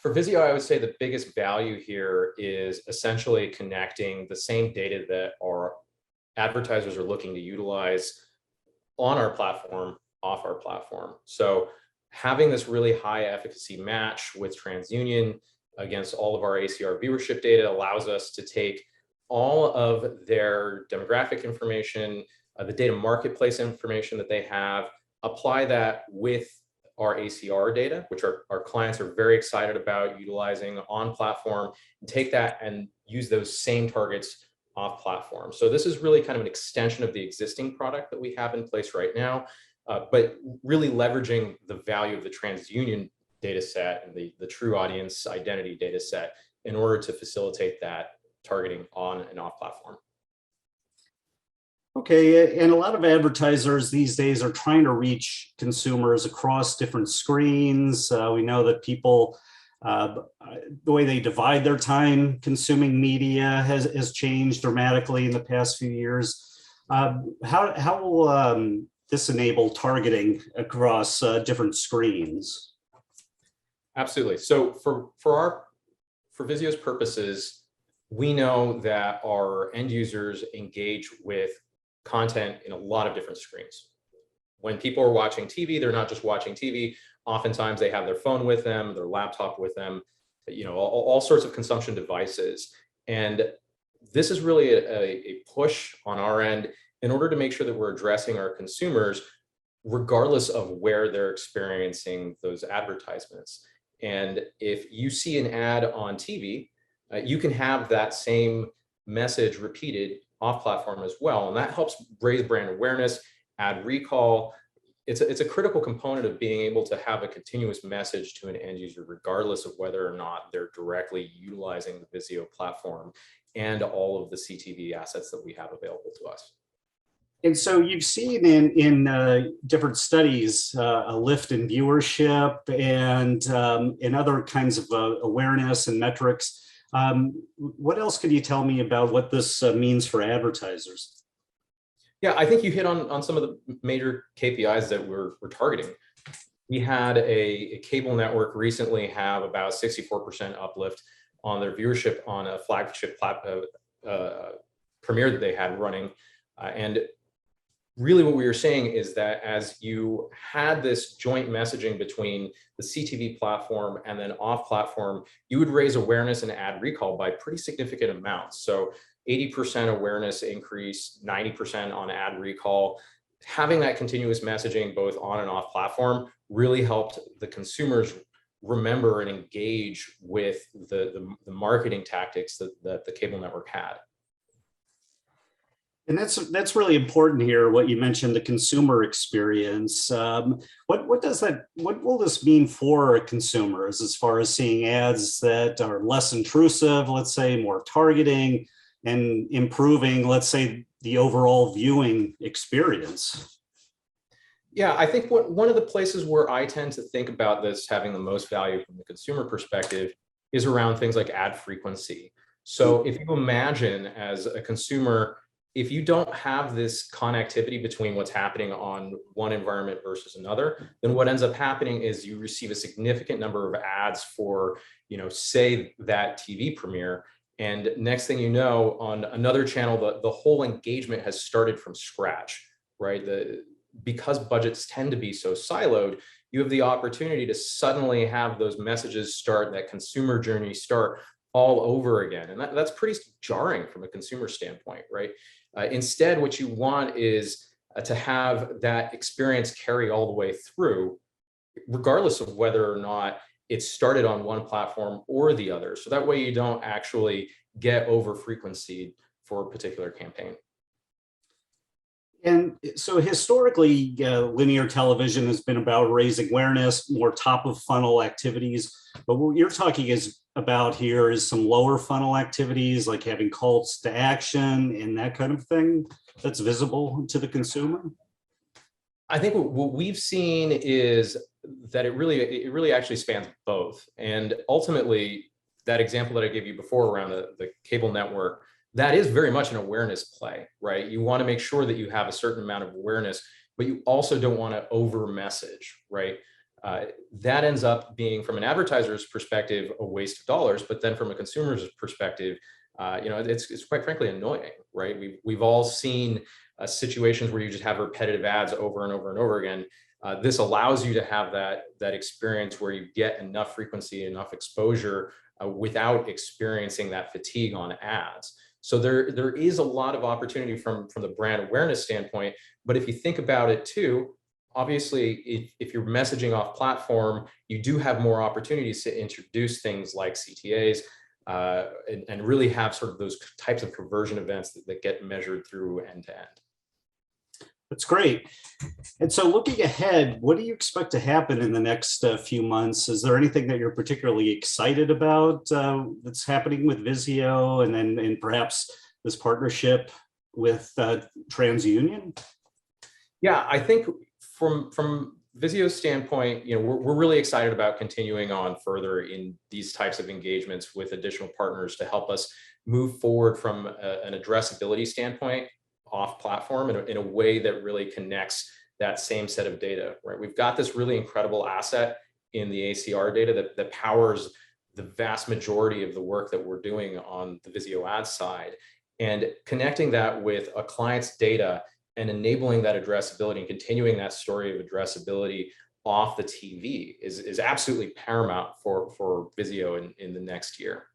For Vizio, I would say the biggest value here is essentially connecting the same data that our advertisers are looking to utilize on our platform, off our platform. So having this really high efficacy match with TransUnion against all of our ACR viewership data allows us to take all of their demographic information, the data marketplace information that they have, apply that with our ACR data, which our clients are very excited about utilizing on platform, and take that and use those same targets off platform. So this is really kind of an extension of the existing product that we have in place right now, but really leveraging the value of the TransUnion data set and the TruAudience identity data set in order to facilitate that targeting on and off platform. Okay, and a lot of advertisers these days are trying to reach consumers across different screens. We know that people, the way they divide their time consuming media has changed dramatically in the past few years. How will this enable targeting across different screens? Absolutely. So for Vizio's purposes, we know that our end users engage with content in a lot of different screens. When people are watching TV, they're not just watching TV. Oftentimes they have their phone with them, their laptop with them, all sorts of consumption devices. And this is really a push on our end in order to make sure that we're addressing our consumers regardless of where they're experiencing those advertisements. And if you see an ad on TV, you can have that same message repeated off platform as well. And that helps raise brand awareness, ad recall. It's a critical component of being able to have a continuous message to an end user, regardless of whether or not they're directly utilizing the Vizio platform and all of the CTV assets that we have available to us. And so you've seen in different studies a lift in viewership and in other kinds of awareness and metrics. What else could you tell me about what this means for advertisers? Yeah, I think you hit on some of the major KPIs that we're targeting. We had a cable network recently have about 64% uplift on their viewership on a flagship premiere that they had running. And really what we were saying is that as you had this joint messaging between the CTV platform and then off platform, you would raise awareness and ad recall by pretty significant amounts. So 80% awareness increase, 90% on ad recall. Having that continuous messaging both on and off platform really helped the consumers remember and engage with the marketing tactics that the cable network had. And that's really important here. What you mentioned, the consumer experience. What will this mean for consumers as far as seeing ads that are less intrusive, let's say, more targeting, and improving, let's say, the overall viewing experience? Yeah, I think one of the places where I tend to think about this having the most value from the consumer perspective is around things like ad frequency. So if you imagine as a consumer, if you don't have this connectivity between what's happening on one environment versus another, then what ends up happening is you receive a significant number of ads for, say that TV premiere. And next thing you know, on another channel, the whole engagement has started from scratch, right? Because budgets tend to be so siloed, you have the opportunity to suddenly have those messages start, that consumer journey start all over again. And that's pretty jarring from a consumer standpoint, right? Instead, what you want is to have that experience carry all the way through, regardless of whether or not it started on one platform or the other. So that way you don't actually get over frequency for a particular campaign. And so historically, linear television has been about raising awareness, more top of funnel activities. But what you're talking about here is some lower funnel activities, like having calls to action and that kind of thing that's visible to the consumer. I think what we've seen is that it really actually spans both. And ultimately, that example that I gave you before around the cable network, that is very much an awareness play, right? You want to make sure that you have a certain amount of awareness, but you also don't want to over message, right? that ends up being, from an advertiser's perspective, a waste of dollars. But then from a consumer's perspective, it's quite frankly annoying, right? We've all seen situations where you just have repetitive ads over and over and over again. This allows you to have that experience where you get enough frequency, enough exposure without experiencing that fatigue on ads. So there is a lot of opportunity from the brand awareness standpoint. But if you think about it too, obviously, if you're messaging off platform, you do have more opportunities to introduce things like CTAs and really have sort of those types of conversion events that get measured through end to end. That's great. And so looking ahead, what do you expect to happen in the next few months? Is there anything that you're particularly excited about that's happening with Vizio and perhaps this partnership with TransUnion? Yeah, I think from Vizio's standpoint, we're really excited about continuing on further in these types of engagements with additional partners to help us move forward from an addressability standpoint off platform in a way that really connects that same set of data, right? We've got this really incredible asset in the ACR data that powers the vast majority of the work that we're doing on the Vizio ads side, and connecting that with a client's data and enabling that addressability and continuing that story of addressability off the TV is absolutely paramount for Vizio in the next year.